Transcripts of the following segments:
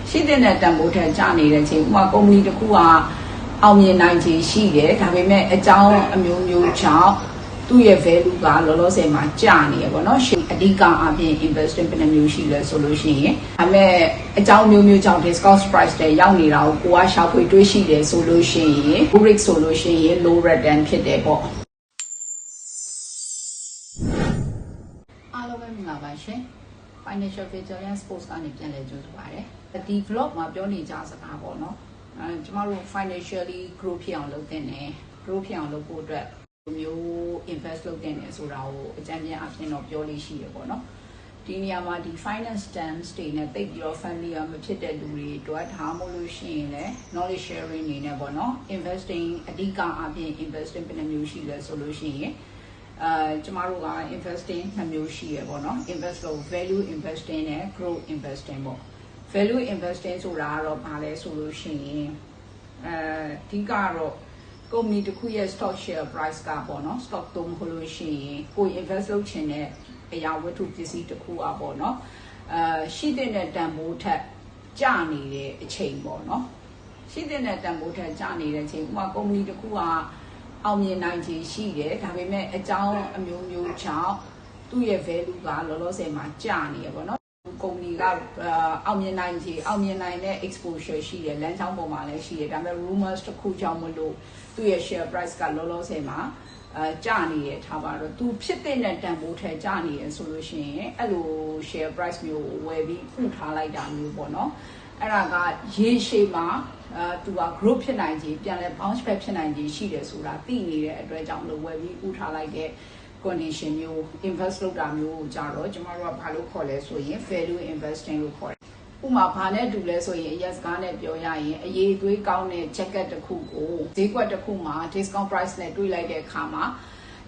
ရှိတဲ့တန်ဖိုးထက်ကျနေတဲ့အချိန်ဥပမာကုမ္ပဏီတစ်ခုကအောင်မြင်နိုင်ခြေရှိတယ်ဒါပေမဲ့အကြောင်းအမျိုးမျိုးကြောင့်သူ့ရဲ့ value ကလောလောဆယ်မှာကျနေရပေါ့နော်အဓိကအပြင် investment ဘယ်နှမျိုးရှိလဲဆိုလို့ရှိရင်ဒါပေမဲ့အကြောင်းမျိုးမျိုးကြောင့် discount price တွေရောက်နေတာကိုကိုကရှာဖွေတွေးရှိတယ်ဆိုလို့ရှိရင် risk ဆိုလို့ရှိရင် low return ဖြစ်တယ်ပေါ့အားလုံးပဲမင်္ဂလာပါရှင် financial vigilance post ကနေပြန်လည်ကြိုဆိုပါရစေဒီ vlog မှာပြောနေကြစကားပေါ့နော်ကျမတို့ financially grow ဖြစ်အောင်လုပ်တဲ့နဲ့ grow ဖြစ်အောင်လုပ်ဖို့အတွက်မျိုး invest လုပ်တဲ့နဲ့ဆိုတာကိုအကြံဉာဏ်အဖြစ်တော့ပြောလို့ရှိရပေါ့နော်ဒီနေရာမှာဒီ finance terms တွေနဲ့တိတ်ပြီးတော့ familiar မဖြစ်တဲ့လူတွေအတွက်ထားမလို့ရှိရင်လည်း knowledge sharing နေနဲ့ပေါ့နော် investing အဓိကအပြင် investing ဘယ်နှမျိုးရှိလဲဆိုလို့ရှိရင်ကျမတို့က investing နှစ်မျိုးရှိရပေါ့နော် invest လို့ value investing နဲ့ growth investing ပေါ့ value investing ဆိုတာကတော့ဘာလဲဆိုလို့ရှိရင်အဓိကတော့ကုမ္ပဏီတစ်ခုရဲ့ stock share price ကပေါ့နော် stock သုံးလို့ရှိရင်ကို invest လုပ်ချင်တဲ့အရာဝတ္ထုပစ္စည်းတစ်ခုอ่ะပေါ့နော်ရှိတဲ့တန်ဖိုးထက်ကျနေတဲ့အချိန်ပေါ့နော်ရှိတဲ့တန်ဖိုးထက်ကျနေတဲ့အချိန်ဥပမာကုမ္ပဏီတစ်ခုကအောင်မြင်နိုင်ခြေရှိတယ်ဒါပေမဲ့အကြောင်းအမျိုးမျိုးကြောင့်သူ့ရဲ့ value ကလောလောဆယ်မှာကျနေရပေါ့နော်ကုမ္ပဏီကအောင်မြင်နိုင်တဲ့ exposure ရှိတယ်လမ်းကြောင်းပေါ်မှာလည်းရှိတယ်ဒါပေမဲ့ rumors တစ်ခုကြောင့်မလို့သူ့ရဲ့ share price ကလောလောဆယ်မှာကျနေရထားပါတော့သူဖြစ်တဲ့တန်ဖိုးထဲကျနေရဆိုလို့ရှိရင်အဲ့လို share price မျိုးဝယ်ပြီးဥထားလိုက်တာမျိုးပေါ့နော်အဲ့ဒါကရေရှည်မှာသူက group ဖြစ်နိုင်ခြေပြန်လဲ bounce back ဖြစ်နိုင်ခြေရှိတယ်ဆိုတာသိနေတဲ့အတွက်ကြောင့်လို့ဝယ်ပြီးဥထားလိုက်တဲ့ condition မျိုး invest လုပ်တာမျိုးကိုကြတော့ကျမတို့ကဘာလို့ခေါ်လဲဆိုရင် value investing လို့ခေါ်တယ်။ဥပမာဘာနဲ့တူလဲဆိုရင် yes ကားနဲ့ပြောရရင်အရေးသွေးကောင်းတဲ့ jacket တစ်ခုကိုဈေးကွက်တစ်ခုမှာ discount price နဲ့တွေးလိုက်တဲ့အခါမှာ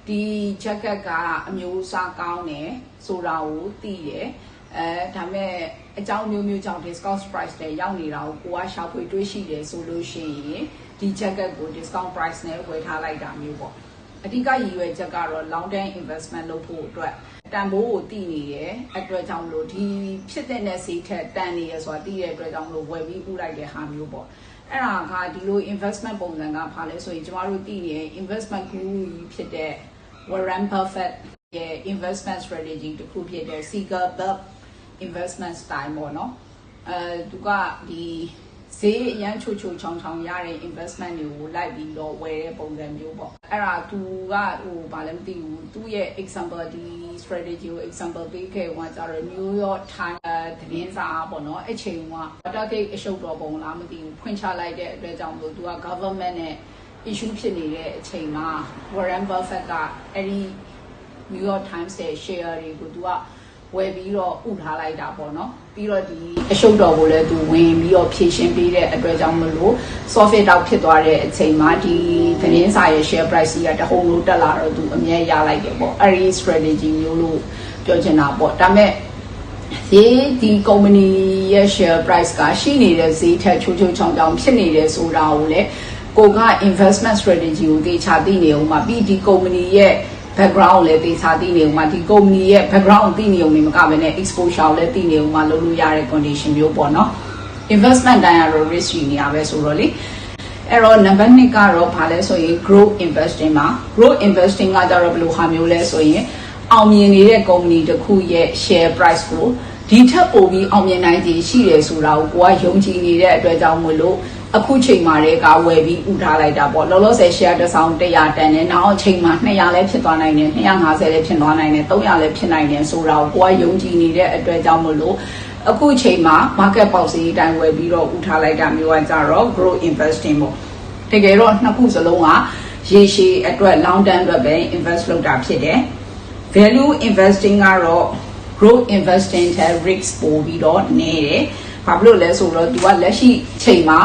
ဒီ jacket ကအမျိုးအစားကောင်းတယ်ဆိုတာကိုသိတယ်။ဒါမဲ့အကြောင်းမျိုးမျိုးကြောင့် discount price တွေရောက်နေတာကိုကိုကရှာဖွေတွေးရှိတယ်ဆိုလို့ရှိရင်ဒီ jacket ကို discount price နဲ့ဝယ်ထားလိုက်တာမျိုးပေါ့။အဓိကရည်ရွယ်ချက်ကတော့ long term investment လုပ်ဖို့အတွက်တန်ဖိုးကိုတည်နေရဲ့အတွက်ကြောင့်လို့ဒီဖြစ်တဲ့ဈေးထက်တန်နေရဆိုတာတည်တဲ့အတွက်ကြောင့်လို့ဝယ်ပြီးဥလိုက်တဲ့ဟာမျိုးပေါ့အဲ့ဒါကဒီလို investment ပုံစံကဘာလဲဆိုရင်ကျမတို့တည်နေ investment guru ဖြစ်တဲ့ Warren Buffett ရဲ့ investment strategy တစ်ခုဖြစ်တဲ့ Cigar investment style ပေါ့နော်သူကဒီဈေးအရန်ချိုချောင်းရတဲ့ investment တွေကိုလိုက်ပြီးတော့ဝယ်တဲ့ပုံစံမျိုးပေါ့အဲ့ဒါသူကဘာလဲမသိဘူးသူရဲ့ example ဒီ strategy ကို example ပေးခဲ့ဟိုကကျတော့ New York Times သတင်းစာပေါ့နော်အချိန်က Watergate အရှုပ်တော်ပုံလားမသိဘူးဖွင့်ချလိုက်တဲ့အတွက်ကြောင့်လို့သူက government နဲ့ issue ဖြစ်နေတဲ့အချိန်မှာ Warren Buffett ကအဲ့ဒီ New York Times ရဲ့ share တွေကိုသူကဝယ်ပြီးတော့ဥထားလိုက်တာပေါ့နော်ပြီးတော့ဒီအရှုပ်တော်ကိုလည်းသူဝင်ပြီးတော့ဖြည့်ရှင်းပေးတဲ့အတွက်ကြောင့်မလို့ software တောက်ဖြစ်သွားတဲ့အချိန်မှာဒီသတင်းစာရဲ့ share price ကတဟုန်လို့တက်လာတော့သူအမြဲရလိုက်တယ်ပေါ့အဲ့ဒီ strategy မျိုးလို့ပြောချင်တာပေါ့ဒါမဲ့ဒီ company ရဲ့ share price ကရှိနေတဲ့ဈေးထက်ချိုးချောင်းဖြစ်နေတယ်ဆိုတာကိုလည်းကိုက investment strategy ကိုသေချာသိနေအောင်မှာပြီးဒီ company ရဲ့background လည်းသိစားသိနေဦးမှာဒီ company ရဲ့ background သိနေုံနဲ့မကဘဲနဲ့ exposure လည်းသိနေဦးမှာလုပ်လို့ရတဲ့ condition မျိုးပေါ့နော် investment တိုင်းကတော့ risk ရှိနေရပဲဆိုတော့လေအဲ့တော့ number 2ကတော့ဘာလဲဆိုရင် growth investing မှာ growth investing ကကြတော့ဘယ်လိုဟာမျိုးလဲဆိုရင်အောင်မြင်နေတဲ့ company တစ်ခုရဲ့ share price ကိုဒီထက်ပိုပြီးအောင်မြင်နိုင်ခြေရှိတယ်ဆိုတာကိုကိုကယုံကြည်နေတဲ့အတွက်ကြောင့်မလို့အခုချိန်မှာလည်းကဝယ်ပြီးဥထားလိုက်တာပေါ့လောလောဆယ် share တစ်ဆောင်100တန်နဲ့နောက်အချိန်မှာ200လည်းဖြစ်သွားနိုင်တယ်250လည်းဖြစ်သွားနိုင်တယ်300လည်းဖြစ်နိုင်တယ်ဆိုတာကိုကိုကယုံကြည်နေတဲ့အတွက်ကြောင့်မလို့အခုချိန်မှာ market policy အတိုင်းဝယ်ပြီးတော့ဥထားလိုက်တာမျိုးကကြတော့ growth investing ပေါ့တကယ်တော့နှစ်ခုစလုံးကရေရှည်အတွက် long term အတွက်ပဲ invest လုပ်တာဖြစ်တယ် value investing ကတော့ growth investing ထက် risk ပိုပြီးတော့နည်းတယ်ဘာဖြစ်လို့လဲဆိုတော့သူကလက်ရှိချိန်မှာ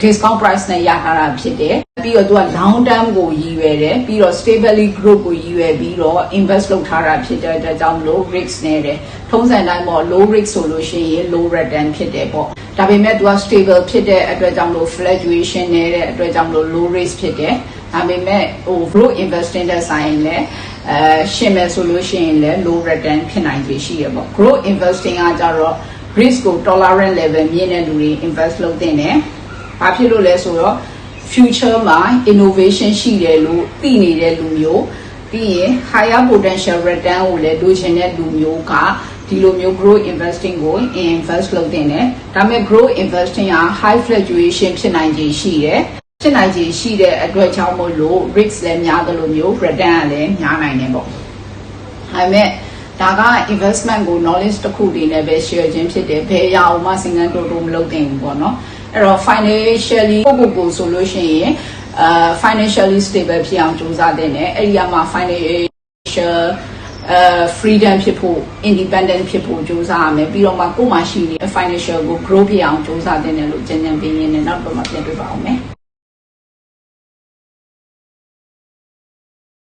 discount price နဲ့ရထားတာဖြစ်တယ်ပြီးတော့သူက long term ကိုရည်ရွယ်တယ်ပြီးတော့ stably growth ကိုရည်ရွယ်ပြီးတော့ invest လုပ်ထားတာဖြစ်တဲ့အတွက်ကြောင့် low risk နဲ့တယ်ထုံးစံတိုင်းပေါ့ low risk ဆိုလို့ရှိရင် low return ဖြစ်တယ်ပေါ့ဒါပေမဲ့သူက stable ဖြစ်တဲ့အတွက်ကြောင့်လို့ fluctuation နေတဲ့အတွက်ကြောင့်လို့ low risk ဖြစ်တယ်ဒါပေမဲ့growth investing တဲ့ဆိုင်လည်းရှင်းမယ်ဆိုလို့ရှိရင်လည်း low return ဖြစ်နိုင်ခြေရှိရပေါ့ growth investing ကကြတော့ risk ကို tolerant level မြင့်တဲ့လူတွေ invest လုပ်သင့်တယ်။ဘာဖြစ်လို့လဲဆိုတော့ future မှာ innovation ရှိတယ်လို့သိနေတဲ့လူမျိုးပြီးရင် higher potential return ကိုလည်းလိုချင်တဲ့လူမျိုးကဒီလိုမျိုး growth investing ကို invest လုပ်သင့်တယ်။ဒါပေမဲ့ growth investing က high fluctuation ဖြစ်နိုင်ခြေရှိတယ်။ဖြစ်နိုင်ခြေရှိတဲ့အတွက်ကြောင့်မို့လို့ risk လည်းများတယ်လို့မျိုး return ကလည်းများနိုင်တယ်ပေါ့။ဒါပေမဲ့ဒါက investment ကို knowledge တစ်ခုတည်းနဲ့ပဲ share ခြင်းဖြစ်တယ်ဘယ်အရာမှစဉ်းစားတိုးတိုးမလုပ်သင့်ဘူးပေါ့နော်အဲ့တော့ financially ကိုဆိုလို့ရှိရင် financially stable ဖြစ်အောင်ကြိုးစားတဲ့နဲ့အဲ့ဒီမှာ financial freedom ဖြစ်ဖို့ independent ဖြစ်ဖို့ကြိုးစားရမယ်ပြီးတော့မှကိုယ်မှာရှိနေတဲ့ financial ကို grow ဖြစ်အောင်ကြိုးစားတဲ့နဲ့လို့ကျန်ကျန်ပြင်းရင်းနဲ့နောက်တော့မှပြန်တွေ့ပါအောင်မယ်